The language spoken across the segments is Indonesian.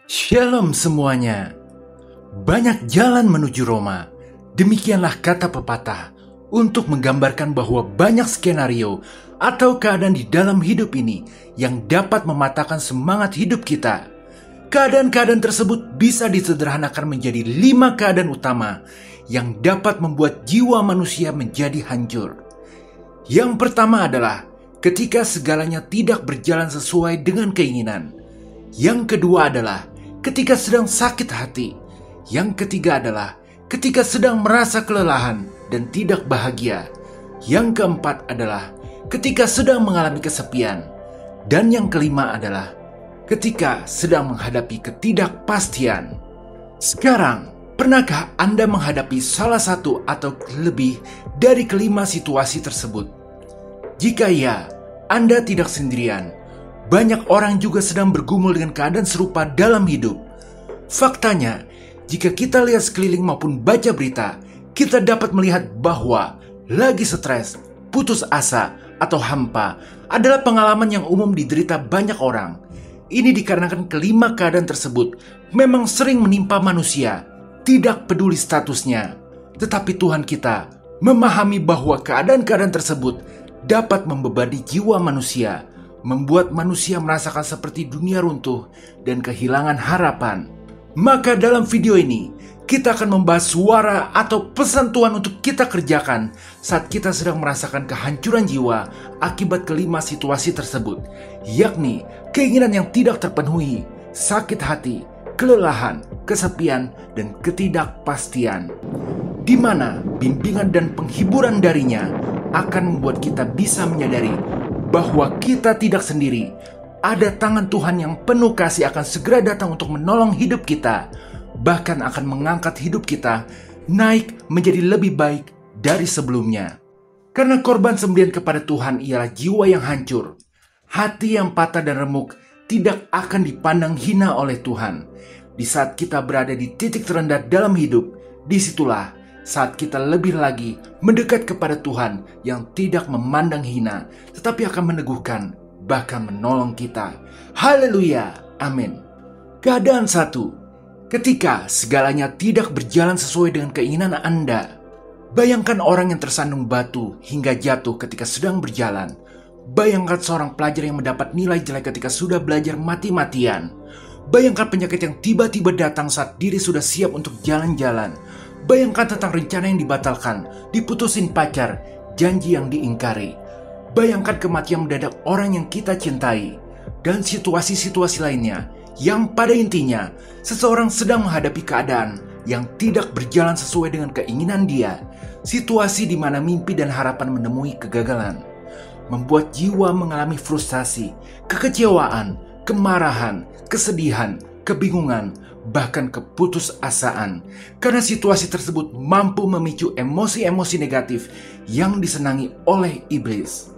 Shalom semuanya. Banyak jalan menuju Roma. Demikianlah kata pepatah untuk menggambarkan bahwa banyak skenario atau keadaan di dalam hidup ini yang dapat mematahkan semangat hidup kita. Keadaan-keadaan tersebut bisa disederhanakan menjadi 5 keadaan utama yang dapat membuat jiwa manusia menjadi hancur. Yang pertama adalah ketika segalanya tidak berjalan sesuai dengan keinginan. Yang kedua adalah ketika sedang sakit hati. Yang ketiga adalah ketika sedang merasa kelelahan dan tidak bahagia. Yang keempat adalah ketika sedang mengalami kesepian. Dan yang kelima adalah ketika sedang menghadapi ketidakpastian. Sekarang, pernahkah Anda menghadapi salah satu atau lebih dari kelima situasi tersebut? Jika iya, Anda tidak sendirian. Banyak orang juga sedang bergumul dengan keadaan serupa dalam hidup. Faktanya, jika kita lihat sekeliling maupun baca berita, kita dapat melihat bahwa lagi stres, putus asa, atau hampa adalah pengalaman yang umum diderita banyak orang. Ini dikarenakan kelima keadaan tersebut memang sering menimpa manusia, tidak peduli statusnya. Tetapi Tuhan kita memahami bahwa keadaan-keadaan tersebut dapat membebani jiwa manusia, membuat manusia merasakan seperti dunia runtuh dan kehilangan harapan. Maka dalam video ini, kita akan membahas suara atau pesan Tuhan untuk kita kerjakan saat kita sedang merasakan kehancuran jiwa akibat kelima situasi tersebut, yakni keinginan yang tidak terpenuhi, sakit hati, kelelahan, kesepian, dan ketidakpastian. Di mana bimbingan dan penghiburan darinya akan membuat kita bisa menyadari bahwa kita tidak sendiri. Ada tangan Tuhan yang penuh kasih akan segera datang untuk menolong hidup kita, bahkan akan mengangkat hidup kita naik menjadi lebih baik dari sebelumnya. Karena korban sembelihan kepada Tuhan ialah jiwa yang hancur. Hati yang patah dan remuk tidak akan dipandang hina oleh Tuhan. Di saat kita berada di titik terendah dalam hidup, disitulah saat kita lebih lagi mendekat kepada Tuhan yang tidak memandang hina, tetapi akan meneguhkan, bahkan menolong kita. Haleluya, amin. Keadaan 1. Ketika segalanya tidak berjalan sesuai dengan keinginan Anda. Bayangkan orang yang tersandung batu hingga jatuh ketika sedang berjalan. Bayangkan seorang pelajar yang mendapat nilai jelek ketika sudah belajar mati-matian. Bayangkan penyakit yang tiba-tiba datang saat diri sudah siap untuk jalan-jalan. Bayangkan tentang rencana yang dibatalkan, diputusin pacar, janji yang diingkari. Bayangkan kematian mendadak orang yang kita cintai. Dan situasi-situasi lainnya yang pada intinya seseorang sedang menghadapi keadaan yang tidak berjalan sesuai dengan keinginan dia. Situasi di mana mimpi dan harapan menemui kegagalan. Membuat jiwa mengalami frustasi, kekecewaan, kemarahan, kesedihan, kebingungan, bahkan keputusasaan. Karena situasi tersebut mampu memicu emosi-emosi negatif yang disenangi oleh iblis.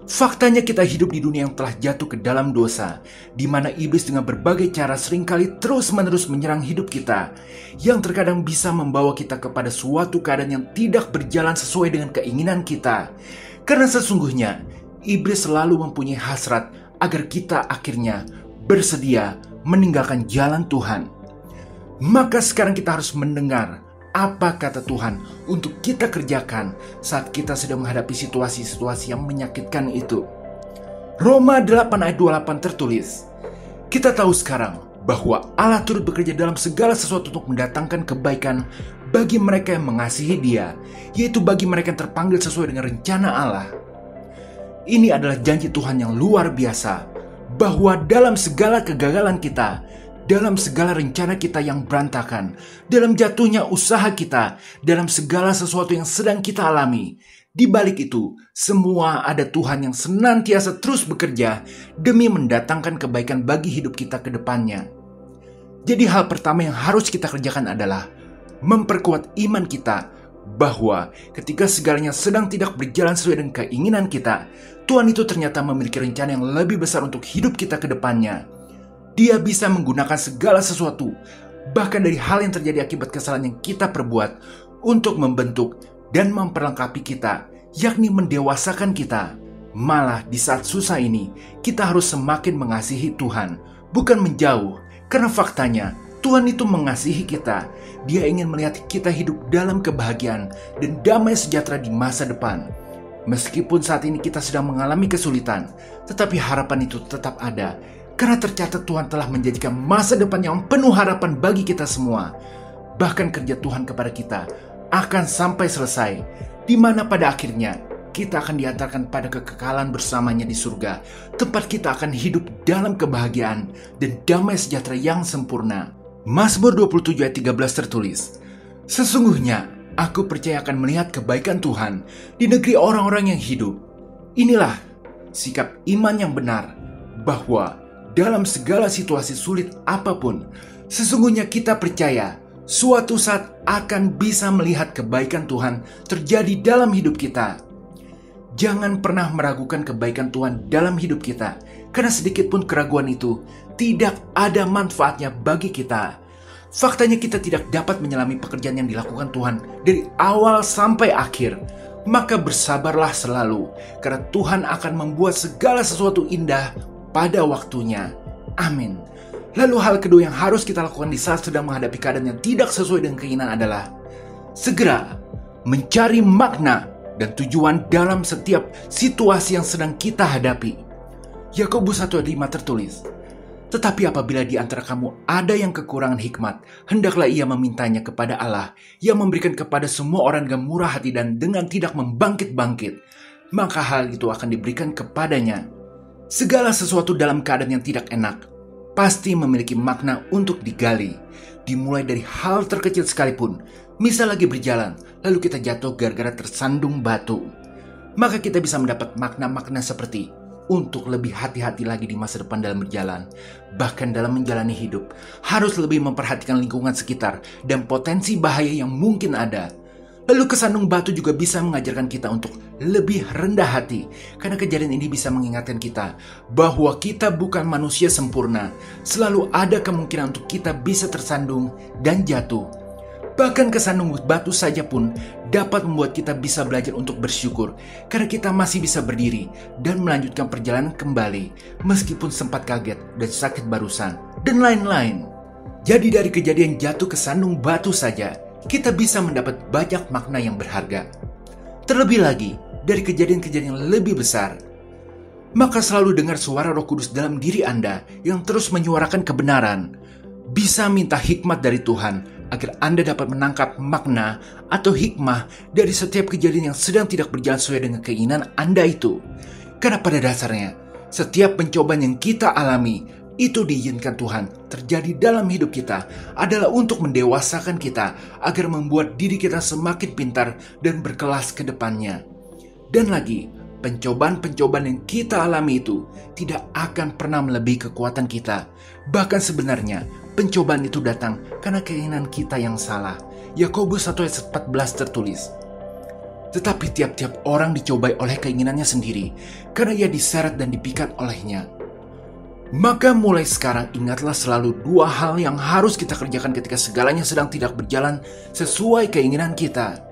Faktanya kita hidup di dunia yang telah jatuh ke dalam dosa, di mana iblis dengan berbagai cara seringkali terus-menerus menyerang hidup kita, yang terkadang bisa membawa kita kepada suatu keadaan yang tidak berjalan sesuai dengan keinginan kita. Karena sesungguhnya, iblis selalu mempunyai hasrat agar kita akhirnya bersedia meninggalkan jalan Tuhan. Maka sekarang kita harus mendengar apa kata Tuhan untuk kita kerjakan saat kita sedang menghadapi situasi-situasi yang menyakitkan itu. Roma 8 ayat 28 tertulis, kita tahu sekarang bahwa Allah turut bekerja dalam segala sesuatu untuk mendatangkan kebaikan bagi mereka yang mengasihi Dia, yaitu bagi mereka yang terpanggil sesuai dengan rencana Allah. Ini adalah janji Tuhan yang luar biasa, bahwa dalam segala kegagalan kita, dalam segala rencana kita yang berantakan, dalam jatuhnya usaha kita, dalam segala sesuatu yang sedang kita alami, di balik itu semua ada Tuhan yang senantiasa terus bekerja demi mendatangkan kebaikan bagi hidup kita ke depannya. Jadi hal pertama yang harus kita kerjakan adalah memperkuat iman kita bahwa ketika segalanya sedang tidak berjalan sesuai dengan keinginan kita, Tuhan itu ternyata memiliki rencana yang lebih besar untuk hidup kita ke depannya. Dia bisa menggunakan segala sesuatu, bahkan dari hal yang terjadi akibat kesalahan yang kita perbuat, untuk membentuk dan memperlengkapi kita, yakni mendewasakan kita. Malah di saat susah ini, kita harus semakin mengasihi Tuhan, bukan menjauh, Karena faktanya, Tuhan itu mengasihi kita. Dia ingin melihat kita hidup dalam kebahagiaan dan damai sejahtera di masa depan. Meskipun saat ini kita sedang mengalami kesulitan, tetapi harapan itu tetap ada. Karena tercatat Tuhan telah menjadikan masa depan yang penuh harapan bagi kita semua. Bahkan kerja Tuhan kepada kita akan sampai selesai, di mana pada akhirnya kita akan diantarkan pada kekekalan bersamanya di surga, tempat kita akan hidup dalam kebahagiaan dan damai sejahtera yang sempurna. Mazmur 27 ayat 13 tertulis, "Sesungguhnya aku percaya akan melihat kebaikan Tuhan di negeri orang-orang yang hidup." Inilah sikap iman yang benar, bahwa dalam segala situasi sulit apapun, sesungguhnya kita percaya suatu saat akan bisa melihat kebaikan Tuhan terjadi dalam hidup kita. Jangan pernah meragukan kebaikan Tuhan dalam hidup kita, karena sedikit pun keraguan itu tidak ada manfaatnya bagi kita. Faktanya kita tidak dapat menyelami pekerjaan yang dilakukan Tuhan dari awal sampai akhir. Maka bersabarlah selalu, karena Tuhan akan membuat segala sesuatu indah pada waktunya. Amin. Lalu hal kedua yang harus kita lakukan di saat sedang menghadapi keadaan yang tidak sesuai dengan keinginan adalah segera mencari makna dan tujuan dalam setiap situasi yang sedang kita hadapi. Yakobus 1 ayat 5 tertulis, "Tetapi apabila di antara kamu ada yang kekurangan hikmat, hendaklah ia memintanya kepada Allah, yang memberikan kepada semua orang dengan murah hati dan dengan tidak membangkit-bangkit, maka hal itu akan diberikan kepadanya." Segala sesuatu dalam keadaan yang tidak enak pasti memiliki makna untuk digali. Dimulai dari hal terkecil sekalipun. Misal lagi berjalan, lalu kita jatuh gara-gara tersandung batu. Maka kita bisa mendapat makna-makna seperti untuk lebih hati-hati lagi di masa depan dalam berjalan. Bahkan dalam menjalani hidup, harus lebih memperhatikan lingkungan sekitar dan potensi bahaya yang mungkin ada. Lalu kesandung batu juga bisa mengajarkan kita untuk lebih rendah hati. Karena kejadian ini bisa mengingatkan kita bahwa kita bukan manusia sempurna. Selalu ada kemungkinan untuk kita bisa tersandung dan jatuh. Bahkan kesandung batu saja pun dapat membuat kita bisa belajar untuk bersyukur. Karena kita masih bisa berdiri dan melanjutkan perjalanan kembali. Meskipun sempat kaget dan sakit barusan dan lain-lain. Jadi dari kejadian jatuh kesandung batu saja, kita bisa mendapat banyak makna yang berharga. Terlebih lagi, dari kejadian-kejadian yang lebih besar. Maka selalu dengar suara Roh Kudus dalam diri Anda yang terus menyuarakan kebenaran. Bisa minta hikmat dari Tuhan agar Anda dapat menangkap makna atau hikmah dari setiap kejadian yang sedang tidak berjalan sesuai dengan keinginan Anda itu. Karena pada dasarnya, setiap pencobaan yang kita alami itu diizinkan Tuhan terjadi dalam hidup kita adalah untuk mendewasakan kita agar membuat diri kita semakin pintar dan berkelas ke depannya. Dan lagi, pencobaan-pencobaan yang kita alami itu tidak akan pernah melebihi kekuatan kita. Bahkan sebenarnya, pencobaan itu datang karena keinginan kita yang salah. Yakobus 1 ayat 14 tertulis, "Tetapi tiap-tiap orang dicobai oleh keinginannya sendiri, karena ia diseret dan dipikat olehnya." Maka mulai sekarang ingatlah selalu dua hal yang harus kita kerjakan ketika segalanya sedang tidak berjalan sesuai keinginan kita.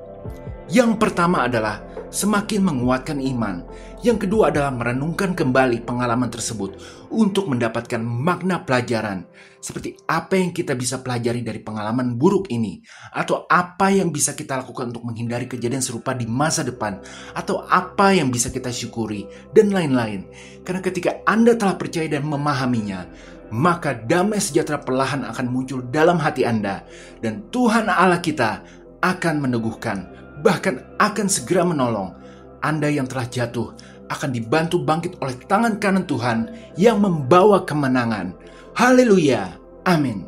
Yang pertama adalah semakin menguatkan iman. Yang kedua adalah merenungkan kembali pengalaman tersebut untuk mendapatkan makna pelajaran. Seperti apa yang kita bisa pelajari dari pengalaman buruk ini, atau apa yang bisa kita lakukan untuk menghindari kejadian serupa di masa depan, atau apa yang bisa kita syukuri, dan lain-lain. Karena ketika Anda telah percaya dan memahaminya, maka damai sejahtera perlahan akan muncul dalam hati Anda, dan Tuhan Allah kita akan meneguhkan, bahkan akan segera menolong. Anda yang telah jatuh akan dibantu bangkit oleh tangan kanan Tuhan yang membawa kemenangan. Haleluya, amin.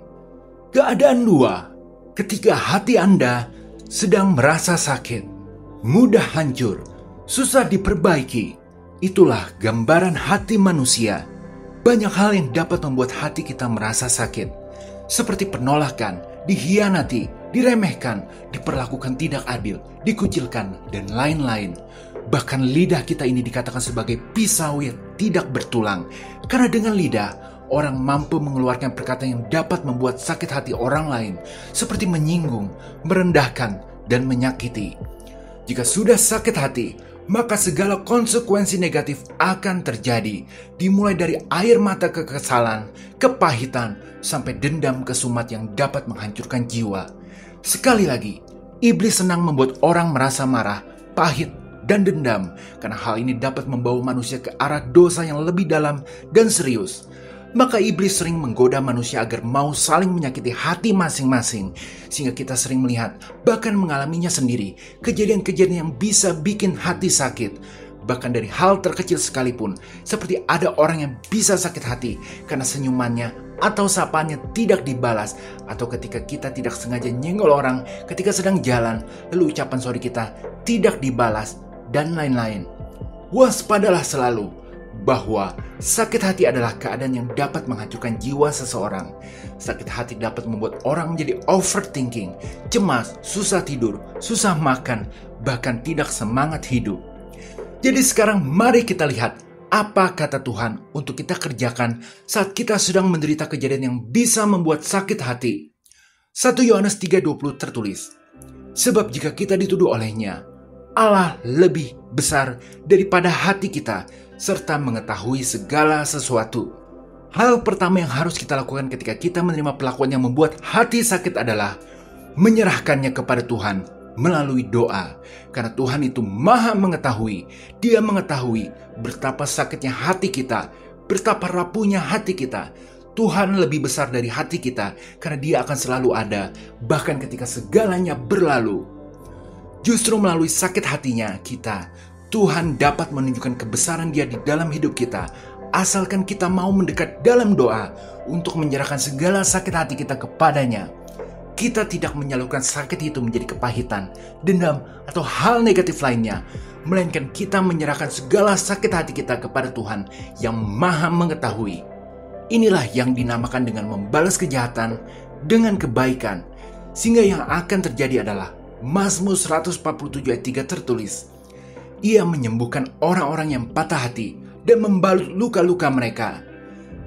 Keadaan 2, ketika hati Anda sedang merasa sakit, mudah hancur, susah diperbaiki. Itulah gambaran hati manusia. Banyak hal yang dapat membuat hati kita merasa sakit, seperti penolakan, dihianati, diremehkan, diperlakukan tidak adil, dikucilkan, dan lain-lain. Bahkan lidah kita ini dikatakan sebagai pisau yang tidak bertulang. Karena dengan lidah, orang mampu mengeluarkan perkataan yang dapat membuat sakit hati orang lain, seperti menyinggung, merendahkan, dan menyakiti. Jika sudah sakit hati, maka segala konsekuensi negatif akan terjadi, dimulai dari air mata kekesalan, kepahitan, sampai dendam kesumat yang dapat menghancurkan jiwa. Sekali lagi, iblis senang membuat orang merasa marah, pahit, dan dendam, karena hal ini dapat membawa manusia ke arah dosa yang lebih dalam dan serius. Maka iblis sering menggoda manusia agar mau saling menyakiti hati masing-masing, sehingga kita sering melihat, bahkan mengalaminya sendiri, kejadian-kejadian yang bisa bikin hati sakit. Bahkan dari hal terkecil sekalipun, seperti ada orang yang bisa sakit hati karena senyumannya atau sapaannya tidak dibalas, atau ketika kita tidak sengaja nyenggol orang ketika sedang jalan, lalu ucapan sorry kita tidak dibalas, dan lain-lain. Waspadalah selalu bahwa sakit hati adalah keadaan yang dapat menghancurkan jiwa seseorang. Sakit hati dapat membuat orang menjadi overthinking, cemas, susah tidur, susah makan, bahkan tidak semangat hidup. Jadi sekarang mari kita lihat apa kata Tuhan untuk kita kerjakan saat kita sedang menderita kejadian yang bisa membuat sakit hati. 1 Yohanes 3:20 tertulis, sebab jika kita dituduh olehnya, Allah lebih besar daripada hati kita, serta mengetahui segala sesuatu. Hal pertama yang harus kita lakukan ketika kita menerima pelakuan yang membuat hati sakit adalah menyerahkannya kepada Tuhan melalui doa. Karena Tuhan itu maha mengetahui. Dia mengetahui betapa sakitnya hati kita, betapa rapuhnya hati kita. Tuhan lebih besar dari hati kita karena Dia akan selalu ada, bahkan ketika segalanya berlalu. Justru melalui sakit hatinya kita, Tuhan dapat menunjukkan kebesaran Dia di dalam hidup kita, asalkan kita mau mendekat dalam doa untuk menyerahkan segala sakit hati kita kepadanya. Kita tidak menyalurkan sakit itu menjadi kepahitan, dendam, atau hal negatif lainnya, melainkan kita menyerahkan segala sakit hati kita kepada Tuhan yang maha mengetahui. Inilah yang dinamakan dengan membalas kejahatan dengan kebaikan, sehingga yang akan terjadi adalah Mazmur 147 ayat 3 tertulis, Ia menyembuhkan orang-orang yang patah hati dan membalut luka-luka mereka.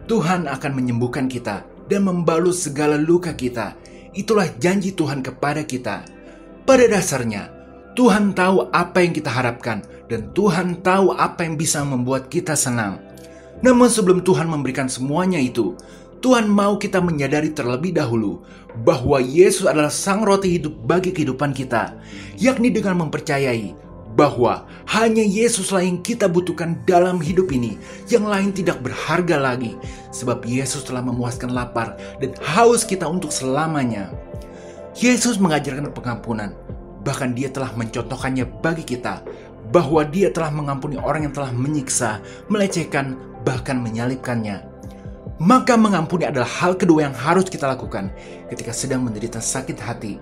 Tuhan akan menyembuhkan kita dan membalut segala luka kita. Itulah janji Tuhan kepada kita. Pada dasarnya, Tuhan tahu apa yang kita harapkan dan Tuhan tahu apa yang bisa membuat kita senang. Namun sebelum Tuhan memberikan semuanya itu, Tuhan mau kita menyadari terlebih dahulu bahwa Yesus adalah sang roti hidup bagi kehidupan kita, yakni dengan mempercayai bahwa hanya Yesuslah yang kita butuhkan dalam hidup ini, yang lain tidak berharga lagi, sebab Yesus telah memuaskan lapar dan haus kita untuk selamanya. Yesus mengajarkan pengampunan, bahkan Dia telah mencontohkannya bagi kita, bahwa Dia telah mengampuni orang yang telah menyiksa, melecehkan, bahkan menyalibkannya. Maka mengampuni adalah hal kedua yang harus kita lakukan ketika sedang menderita sakit hati.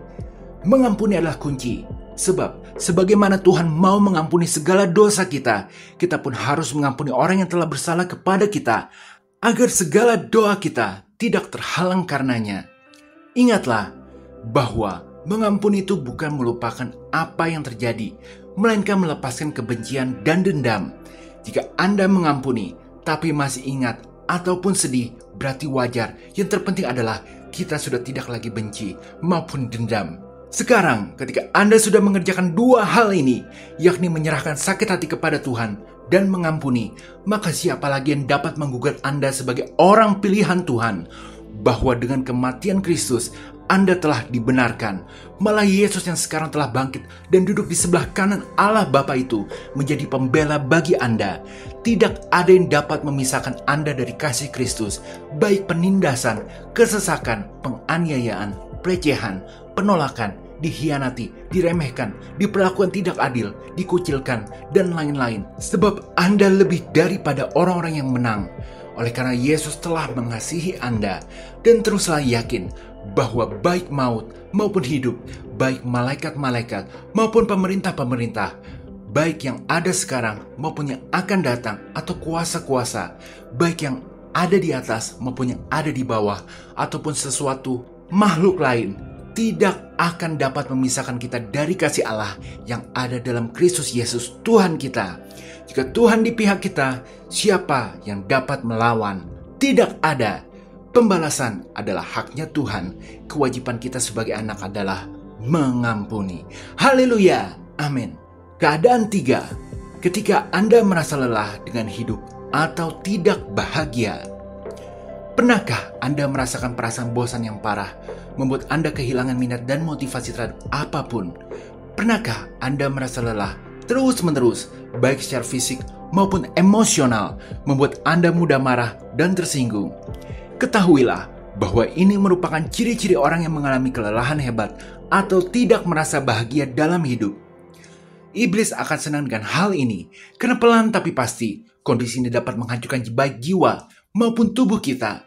Mengampuni adalah kunci. Sebab, sebagaimana Tuhan mau mengampuni segala dosa kita, kita pun harus mengampuni orang yang telah bersalah kepada kita, agar segala doa kita tidak terhalang karenanya. Ingatlah bahwa mengampuni itu bukan melupakan apa yang terjadi, melainkan melepaskan kebencian dan dendam. Jika Anda mengampuni, tapi masih ingat ataupun sedih, berarti wajar. Yang terpenting adalah kita sudah tidak lagi benci maupun dendam. Sekarang, ketika Anda sudah mengerjakan dua hal ini, yakni menyerahkan sakit hati kepada Tuhan dan mengampuni, maka siapa lagi yang dapat menggugat Anda sebagai orang pilihan Tuhan? Bahwa dengan kematian Kristus, Anda telah dibenarkan. Malah Yesus yang sekarang telah bangkit dan duduk di sebelah kanan Allah Bapa itu menjadi pembela bagi Anda. Tidak ada yang dapat memisahkan Anda dari kasih Kristus, baik penindasan, kesesakan, penganiayaan, pelecehan, penolakan, dikhianati, diremehkan, diperlakukan tidak adil, dikucilkan, dan lain-lain. Sebab Anda lebih daripada orang-orang yang menang. Oleh karena Yesus telah mengasihi Anda, dan teruslah yakin bahwa baik maut maupun hidup, baik malaikat-malaikat maupun pemerintah-pemerintah, baik yang ada sekarang maupun yang akan datang atau kuasa-kuasa, baik yang ada di atas maupun yang ada di bawah, ataupun sesuatu makhluk lain, tidak akan dapat memisahkan kita dari kasih Allah yang ada dalam Kristus Yesus Tuhan kita. Jika Tuhan di pihak kita, siapa yang dapat melawan? Tidak ada. Pembalasan adalah haknya Tuhan. Kewajiban kita sebagai anak adalah mengampuni. Haleluya. Amin. Keadaan 3. Ketika Anda merasa lelah dengan hidup atau tidak bahagia, pernahkah Anda merasakan perasaan bosan yang parah, membuat Anda kehilangan minat dan motivasi terhadap apapun? Pernahkah Anda merasa lelah terus-menerus, baik secara fisik maupun emosional, membuat Anda mudah marah dan tersinggung? Ketahuilah bahwa ini merupakan ciri-ciri orang yang mengalami kelelahan hebat atau tidak merasa bahagia dalam hidup. Iblis akan senang dengan hal ini, karena pelan tapi pasti, kondisi ini dapat menghancurkan baik jiwa maupun tubuh kita.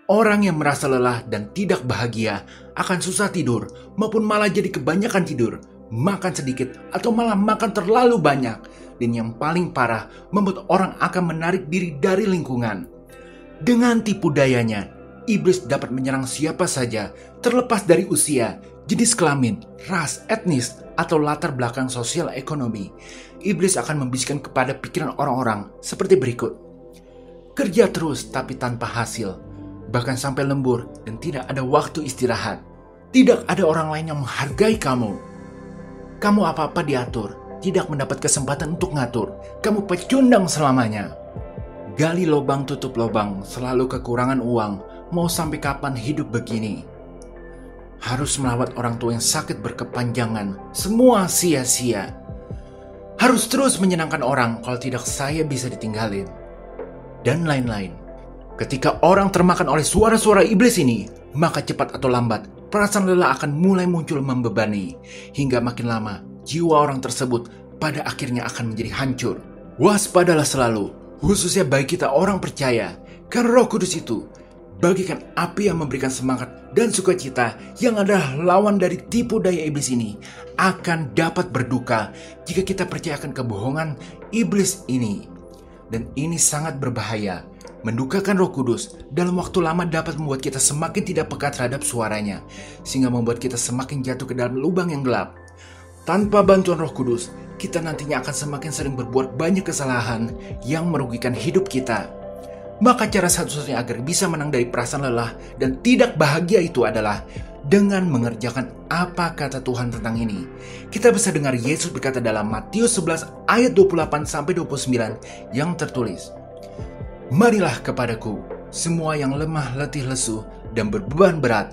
Orang yang merasa lelah dan tidak bahagia akan susah tidur, maupun malah jadi kebanyakan tidur, makan sedikit, atau malah makan terlalu banyak. Dan yang paling parah, membuat orang akan menarik diri dari lingkungan. Dengan tipu dayanya, iblis dapat menyerang siapa saja, terlepas dari usia, jenis kelamin, ras, etnis, atau latar belakang sosial ekonomi. Iblis akan membisikkan kepada pikiran orang-orang seperti berikut. Kerja terus tapi tanpa hasil, bahkan sampai lembur dan tidak ada waktu istirahat. Tidak ada orang lain yang menghargai kamu. Kamu apa-apa diatur, tidak mendapat kesempatan untuk ngatur. Kamu pecundang selamanya. Gali lubang tutup lubang, selalu kekurangan uang. Mau sampai kapan hidup begini? Harus merawat orang tua yang sakit berkepanjangan, semua sia-sia. Harus terus menyenangkan orang, kalau tidak saya bisa ditinggalin. Dan lain-lain. Ketika orang termakan oleh suara-suara iblis ini, maka cepat atau lambat, perasaan lelah akan mulai muncul membebani. Hingga makin lama, jiwa orang tersebut pada akhirnya akan menjadi hancur. Waspadalah selalu, khususnya bagi kita orang percaya, karena Roh Kudus itu bagikan api yang memberikan semangat dan sukacita yang adalah lawan dari tipu daya iblis ini akan dapat berduka jika kita percayakan kebohongan iblis ini. Dan ini sangat berbahaya. Mendukakan Roh Kudus dalam waktu lama dapat membuat kita semakin tidak peka terhadap suaranya, sehingga membuat kita semakin jatuh ke dalam lubang yang gelap. Tanpa bantuan Roh Kudus, kita nantinya akan semakin sering berbuat banyak kesalahan yang merugikan hidup kita. Maka cara satu-satunya agar bisa menang dari perasaan lelah dan tidak bahagia itu adalah dengan mengerjakan apa kata Tuhan tentang ini. Kita bisa dengar Yesus berkata dalam Matius 11 ayat 28-29 yang tertulis, "Marilah kepadaku, semua yang lemah letih lesu dan berbeban berat,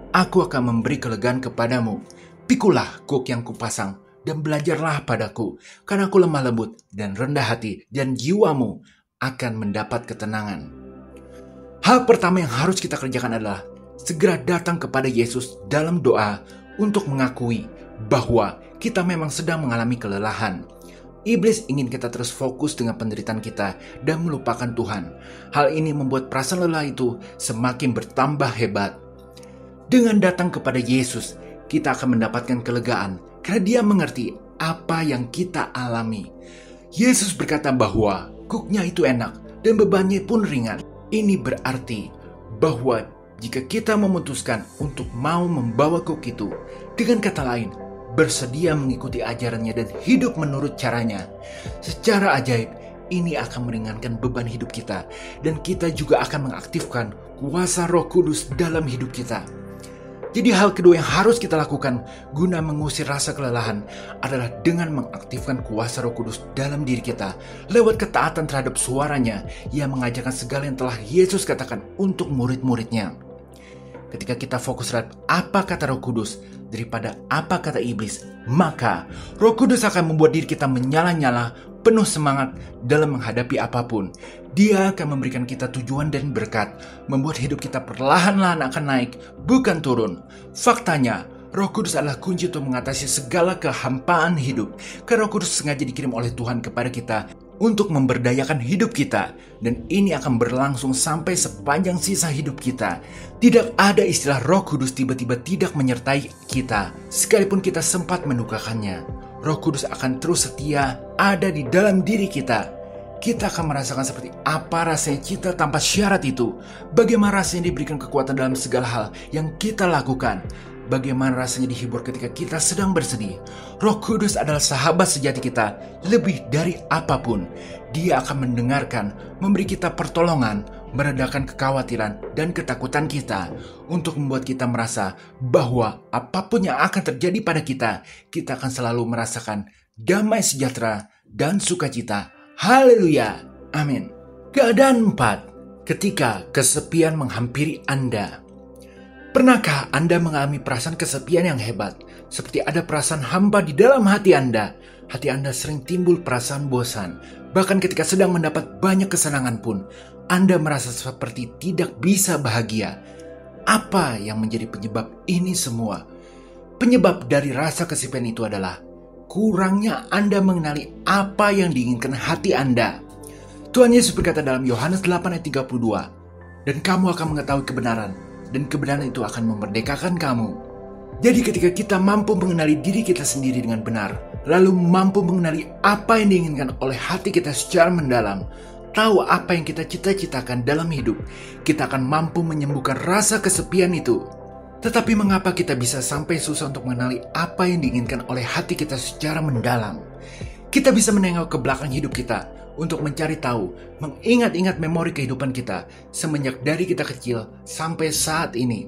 aku akan memberi kelegaan kepadamu. Pikulah kuk yang kupasang dan belajarlah padaku, karena aku lemah lembut dan rendah hati, dan jiwamu akan mendapat ketenangan." Hal pertama yang harus kita kerjakan adalah segera datang kepada Yesus dalam doa untuk mengakui bahwa kita memang sedang mengalami kelelahan. Iblis ingin kita terus fokus dengan penderitaan kita dan melupakan Tuhan. Hal ini membuat perasaan lelah itu semakin bertambah hebat. Dengan datang kepada Yesus, kita akan mendapatkan kelegaan karena Dia mengerti apa yang kita alami. Yesus berkata bahwa kuknya itu enak dan bebannya pun ringan. Ini berarti bahwa jika kita memutuskan untuk mau membawa kuk itu, dengan kata lain, bersedia mengikuti ajarannya dan hidup menurut caranya, secara ajaib ini akan meringankan beban hidup kita, dan kita juga akan mengaktifkan kuasa Roh Kudus dalam hidup kita. Jadi hal kedua yang harus kita lakukan guna mengusir rasa kelelahan adalah dengan mengaktifkan kuasa Roh Kudus dalam diri kita lewat ketaatan terhadap suaranya yang mengajarkan segala yang telah Yesus katakan untuk murid-muridnya. Ketika kita fokus terhadap apa kata Roh Kudus daripada apa kata iblis, maka Roh Kudus akan membuat diri kita menyala-nyala, penuh semangat dalam menghadapi apapun. Dia akan memberikan kita tujuan dan berkat, membuat hidup kita perlahan-lahan akan naik, bukan turun. Faktanya, Roh Kudus adalah kunci untuk mengatasi segala kehampaan hidup. Karena Roh Kudus sengaja dikirim oleh Tuhan kepada kita untuk memberdayakan hidup kita, dan ini akan berlangsung sampai sepanjang sisa hidup kita. Tidak ada istilah Roh Kudus tiba-tiba tidak menyertai kita, sekalipun kita sempat mendukakannya. Roh Kudus akan terus setia ada di dalam diri kita. Kita akan merasakan seperti apa rasanya cinta tanpa syarat itu. Bagaimana rasanya diberikan kekuatan dalam segala hal yang kita lakukan. Bagaimana rasanya dihibur ketika kita sedang bersedih. Roh Kudus adalah sahabat sejati kita lebih dari apapun. Dia akan mendengarkan, memberi kita pertolongan, meredakan kekhawatiran dan ketakutan kita, untuk membuat kita merasa bahwa apapun yang akan terjadi pada kita, kita akan selalu merasakan damai sejahtera dan sukacita. Haleluya. Amin. Keadaan 4. Ketika kesepian menghampiri Anda. Pernahkah Anda mengalami perasaan kesepian yang hebat? Seperti ada perasaan hampa di dalam hati Anda. Hati Anda sering timbul perasaan bosan. Bahkan ketika sedang mendapat banyak kesenangan pun, Anda merasa seperti tidak bisa bahagia. Apa yang menjadi penyebab ini semua? Penyebab dari rasa kesepian itu adalah kurangnya Anda mengenali apa yang diinginkan hati Anda. Tuhan Yesus berkata dalam Yohanes 8 ayat 32, "Dan kamu akan mengetahui kebenaran, dan kebenaran itu akan memerdekakan kamu." Jadi ketika kita mampu mengenali diri kita sendiri dengan benar, lalu mampu mengenali apa yang diinginkan oleh hati kita secara mendalam, tahu apa yang kita cita-citakan dalam hidup, kita akan mampu menyembuhkan rasa kesepian itu. Tetapi mengapa kita bisa sampai susah untuk mengenali apa yang diinginkan oleh hati kita secara mendalam? Kita bisa menengok ke belakang hidup kita untuk mencari tahu, mengingat-ingat memori kehidupan kita semenjak dari kita kecil sampai saat ini.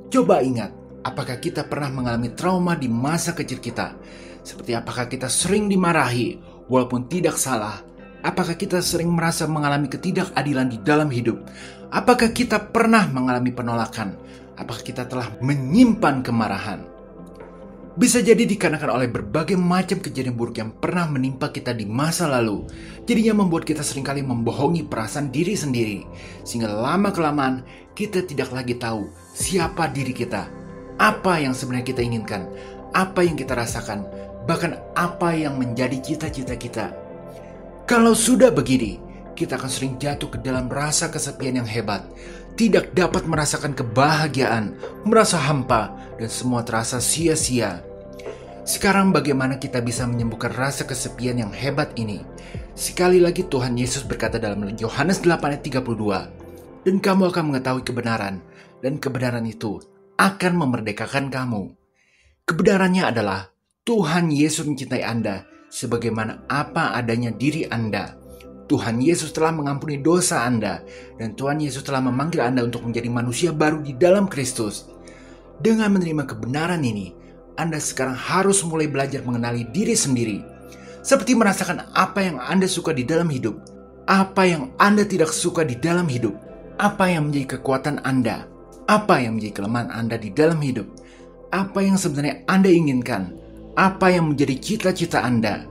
Coba ingat, apakah kita pernah mengalami trauma di masa kecil kita? Seperti apakah kita sering dimarahi walaupun tidak salah? Apakah kita sering merasa mengalami ketidakadilan di dalam hidup? Apakah kita pernah mengalami penolakan? Apakah kita telah menyimpan kemarahan? Bisa jadi dikarenakan oleh berbagai macam kejadian buruk yang pernah menimpa kita di masa lalu. Jadinya membuat kita seringkali membohongi perasaan diri sendiri. Sehingga lama-kelamaan kita tidak lagi tahu siapa diri kita. Apa yang sebenarnya kita inginkan. Apa yang kita rasakan. Bahkan apa yang menjadi cita-cita kita. Kalau sudah begini, kita akan sering jatuh ke dalam rasa kesepian yang hebat. Tidak dapat merasakan kebahagiaan, merasa hampa, dan semua terasa sia-sia. Sekarang bagaimana kita bisa menyembuhkan rasa kesepian yang hebat ini? Sekali lagi Tuhan Yesus berkata dalam Yohanes 8 ayat 32, "Dan kamu akan mengetahui kebenaran, dan kebenaran itu akan memerdekakan kamu." Kebenarannya adalah Tuhan Yesus mencintai Anda sebagaimana apa adanya diri Anda. Tuhan Yesus telah mengampuni dosa Anda, dan Tuhan Yesus telah memanggil Anda untuk menjadi manusia baru di dalam Kristus. Dengan menerima kebenaran ini, Anda sekarang harus mulai belajar mengenali diri sendiri. Seperti merasakan apa yang Anda suka di dalam hidup, apa yang Anda tidak suka di dalam hidup, apa yang menjadi kekuatan Anda, apa yang menjadi kelemahan Anda di dalam hidup, apa yang sebenarnya Anda inginkan, apa yang menjadi cita-cita Anda.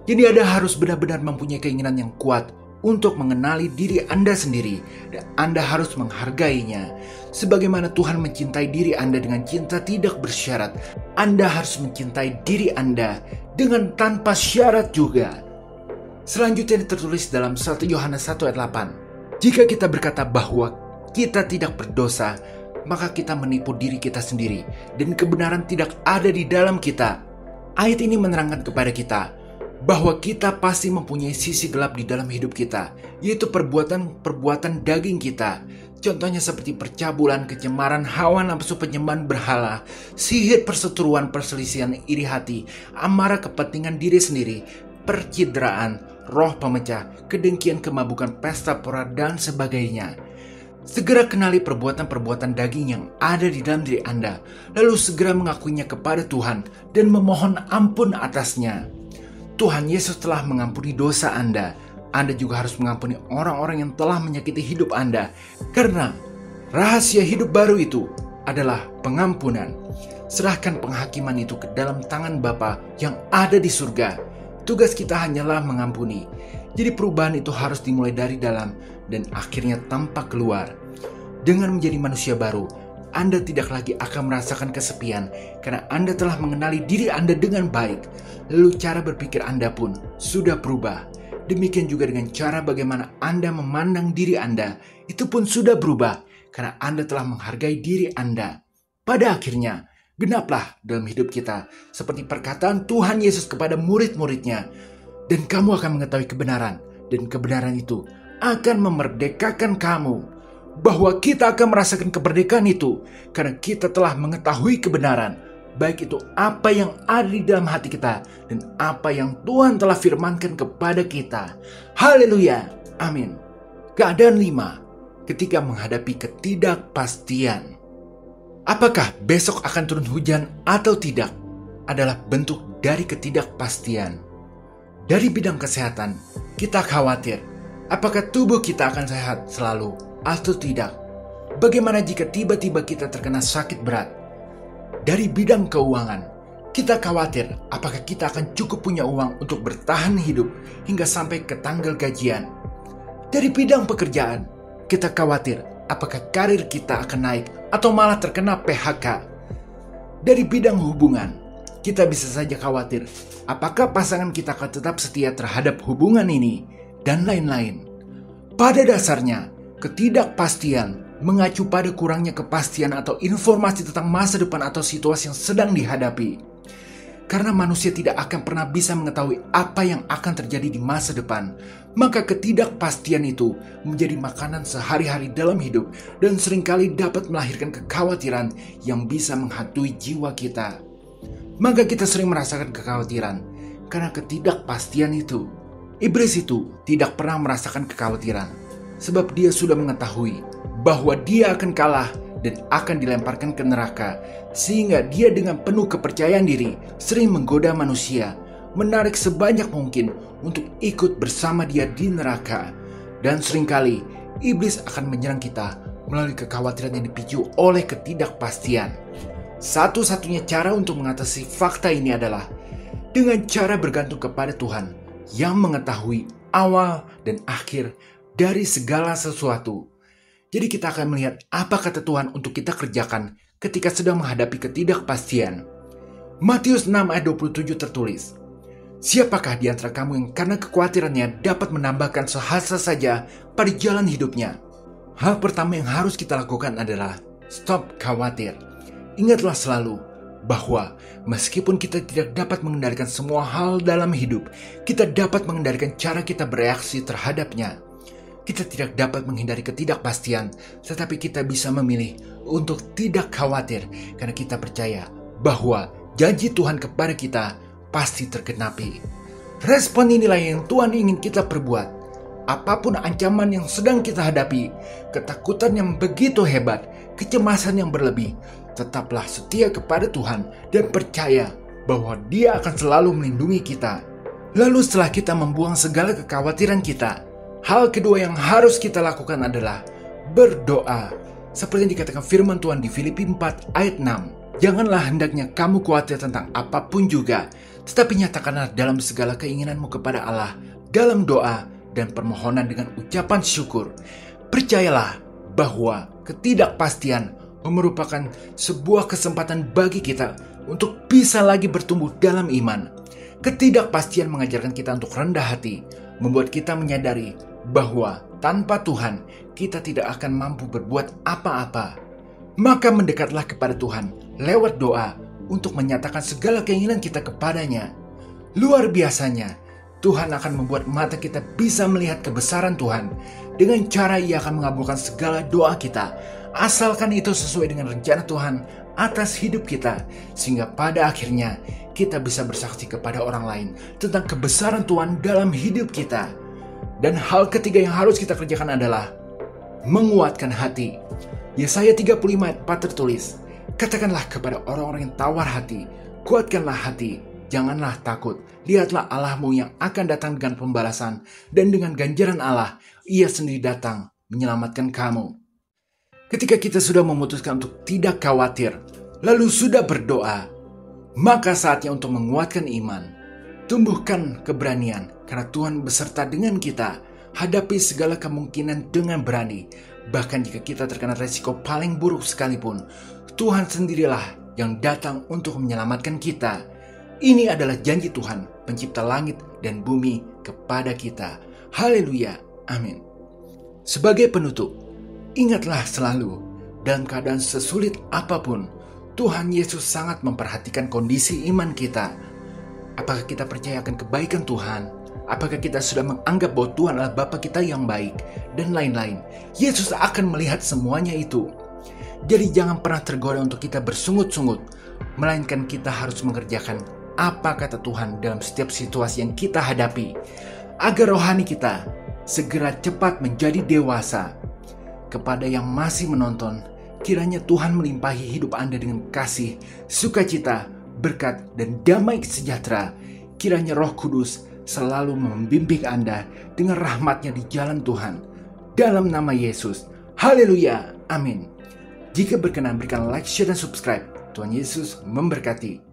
Jadi Anda harus benar-benar mempunyai keinginan yang kuat untuk mengenali diri Anda sendiri, dan Anda harus menghargainya. Sebagaimana Tuhan mencintai diri Anda dengan cinta tidak bersyarat, Anda harus mencintai diri Anda dengan tanpa syarat juga. Selanjutnya tertulis dalam 1 Yohanes 1 ayat 8. Jika kita berkata bahwa kita tidak berdosa, maka kita menipu diri kita sendiri, dan kebenaran tidak ada di dalam kita. Ayat ini menerangkan kepada kita bahwa kita pasti mempunyai sisi gelap di dalam hidup kita, yaitu perbuatan daging kita. Contohnya seperti percabulan, kecemaran, hawa nafsu, penyembahan berhala, sihir, perseteruan, perselisihan, iri hati, amarah, kepentingan diri sendiri, percideraan, roh pemecah, kedengkian, kemabukan, pesta pora, dan sebagainya. Segera kenali perbuatan-perbuatan daging yang ada di dalam diri Anda, lalu segera mengakuinya kepada Tuhan dan memohon ampun atasnya. Tuhan Yesus telah mengampuni dosa Anda. Anda juga harus mengampuni orang-orang yang telah menyakiti hidup Anda. Karena rahasia hidup baru itu adalah pengampunan. Serahkan penghakiman itu ke dalam tangan Bapa yang ada di surga. Tugas kita hanyalah mengampuni. Jadi perubahan itu harus dimulai dari dalam dan akhirnya tampak keluar. Dengan menjadi manusia baru, Anda tidak lagi akan merasakan kesepian karena Anda telah mengenali diri Anda dengan baik. Lalu cara berpikir Anda pun sudah berubah. Demikian juga dengan cara bagaimana Anda memandang diri Anda, itu pun sudah berubah karena Anda telah menghargai diri Anda. Pada akhirnya, genaplah dalam hidup kita seperti perkataan Tuhan Yesus kepada murid-muridnya. Dan kamu akan mengetahui kebenaran, dan kebenaran itu akan memerdekakan kamu. Bahwa kita akan merasakan kemerdekaan itu karena kita telah mengetahui kebenaran, baik itu apa yang ada di dalam hati kita dan apa yang Tuhan telah firmankan kepada kita. Haleluya, amin. Keadaan 5, ketika menghadapi ketidakpastian. Apakah besok akan turun hujan atau tidak adalah bentuk dari ketidakpastian. Dari bidang kesehatan, kita khawatir apakah tubuh kita akan sehat selalu atau tidak. Bagaimana jika tiba-tiba kita terkena sakit berat? Dari bidang keuangan, kita khawatir apakah kita akan cukup punya uang untuk bertahan hidup hingga sampai ke tanggal gajian. Dari bidang pekerjaan, kita khawatir apakah karir kita akan naik atau malah terkena PHK. Dari bidang hubungan, kita bisa saja khawatir apakah pasangan kita akan tetap setia terhadap hubungan ini, dan lain-lain. Pada dasarnya, ketidakpastian mengacu pada kurangnya kepastian atau informasi tentang masa depan atau situasi yang sedang dihadapi. Karena manusia tidak akan pernah bisa mengetahui apa yang akan terjadi di masa depan, maka ketidakpastian itu menjadi makanan sehari-hari dalam hidup dan seringkali dapat melahirkan kekhawatiran yang bisa menghantui jiwa kita. Maka kita sering merasakan kekhawatiran karena ketidakpastian itu. Iblis itu tidak pernah merasakan kekhawatiran sebab dia sudah mengetahui bahwa dia akan kalah dan akan dilemparkan ke neraka, sehingga dia dengan penuh kepercayaan diri sering menggoda manusia, menarik sebanyak mungkin untuk ikut bersama dia di neraka. Dan seringkali iblis akan menyerang kita melalui kekhawatiran yang dipicu oleh ketidakpastian. Satu-satunya cara untuk mengatasi fakta ini adalah dengan cara bergantung kepada Tuhan yang mengetahui awal dan akhir dari segala sesuatu. Jadi kita akan melihat apa kata Tuhan untuk kita kerjakan ketika sedang menghadapi ketidakpastian. Matius 6 ayat 27 tertulis, "Siapakah di antara kamu yang karena kekhawatirannya dapat menambahkan sehasta saja pada jalan hidupnya?" Hal pertama yang harus kita lakukan adalah stop khawatir. Ingatlah selalu bahwa meskipun kita tidak dapat mengendalikan semua hal dalam hidup, kita dapat mengendalikan cara kita bereaksi terhadapnya. Kita tidak dapat menghindari ketidakpastian, tetapi kita bisa memilih untuk tidak khawatir karena kita percaya bahwa janji Tuhan kepada kita pasti tergenapi. Respon inilah yang Tuhan ingin kita perbuat. Apapun ancaman yang sedang kita hadapi, ketakutan yang begitu hebat, kecemasan yang berlebih, tetaplah setia kepada Tuhan dan percaya bahwa Dia akan selalu melindungi kita. Lalu setelah kita membuang segala kekhawatiran kita, hal kedua yang harus kita lakukan adalah berdoa. Seperti yang dikatakan firman Tuhan di Filipi 4 ayat 6. Janganlah hendaknya kamu khawatir tentang apapun juga, tetapi nyatakanlah dalam segala keinginanmu kepada Allah dalam doa dan permohonan dengan ucapan syukur. Percayalah bahwa ketidakpastian merupakan sebuah kesempatan bagi kita untuk bisa lagi bertumbuh dalam iman. Ketidakpastian mengajarkan kita untuk rendah hati, membuat kita menyadari bahwa tanpa Tuhan kita tidak akan mampu berbuat apa-apa. Maka mendekatlah kepada Tuhan lewat doa untuk menyatakan segala keinginan kita kepadanya. Luar biasanya, Tuhan akan membuat mata kita bisa melihat kebesaran Tuhan. Dengan cara Ia akan mengabulkan segala doa kita, asalkan itu sesuai dengan rencana Tuhan atas hidup kita, sehingga pada akhirnya kita bisa bersaksi kepada orang lain tentang kebesaran Tuhan dalam hidup kita. Dan hal ketiga yang harus kita kerjakan adalah menguatkan hati. Yesaya 35 ayat 4 tertulis, "Katakanlah kepada orang-orang yang tawar hati, kuatkanlah hati, janganlah takut. Lihatlah Allahmu yang akan datang dengan pembalasan, dan dengan ganjaran Allah, Ia sendiri datang menyelamatkan kamu." Ketika kita sudah memutuskan untuk tidak khawatir, lalu sudah berdoa, maka saatnya untuk menguatkan iman. Tumbuhkan keberanian, karena Tuhan beserta dengan kita. Hadapi segala kemungkinan dengan berani. Bahkan jika kita terkena resiko paling buruk sekalipun, Tuhan sendirilah yang datang untuk menyelamatkan kita. Ini adalah janji Tuhan, pencipta langit dan bumi kepada kita. Haleluya, amin. Sebagai penutup, ingatlah selalu, dalam keadaan sesulit apapun, Tuhan Yesus sangat memperhatikan kondisi iman kita. Apakah kita percaya akan kebaikan Tuhan? Apakah kita sudah menganggap bahwa Tuhan adalah Bapa kita yang baik? Dan lain-lain. Yesus akan melihat semuanya itu. Jadi jangan pernah tergoda untuk kita bersungut-sungut, melainkan kita harus mengerjakan apa kata Tuhan dalam setiap situasi yang kita hadapi, agar rohani kita segera cepat menjadi dewasa. Kepada yang masih menonton, kiranya Tuhan melimpahi hidup Anda dengan kasih, sukacita, berkat, dan damai sejahtera. Kiranya Roh Kudus selalu membimbing Anda dengan rahmat-Nya di jalan Tuhan. Dalam nama Yesus. Haleluya. Amin. Jika berkenan, berikan like, share, dan subscribe. Tuhan Yesus memberkati.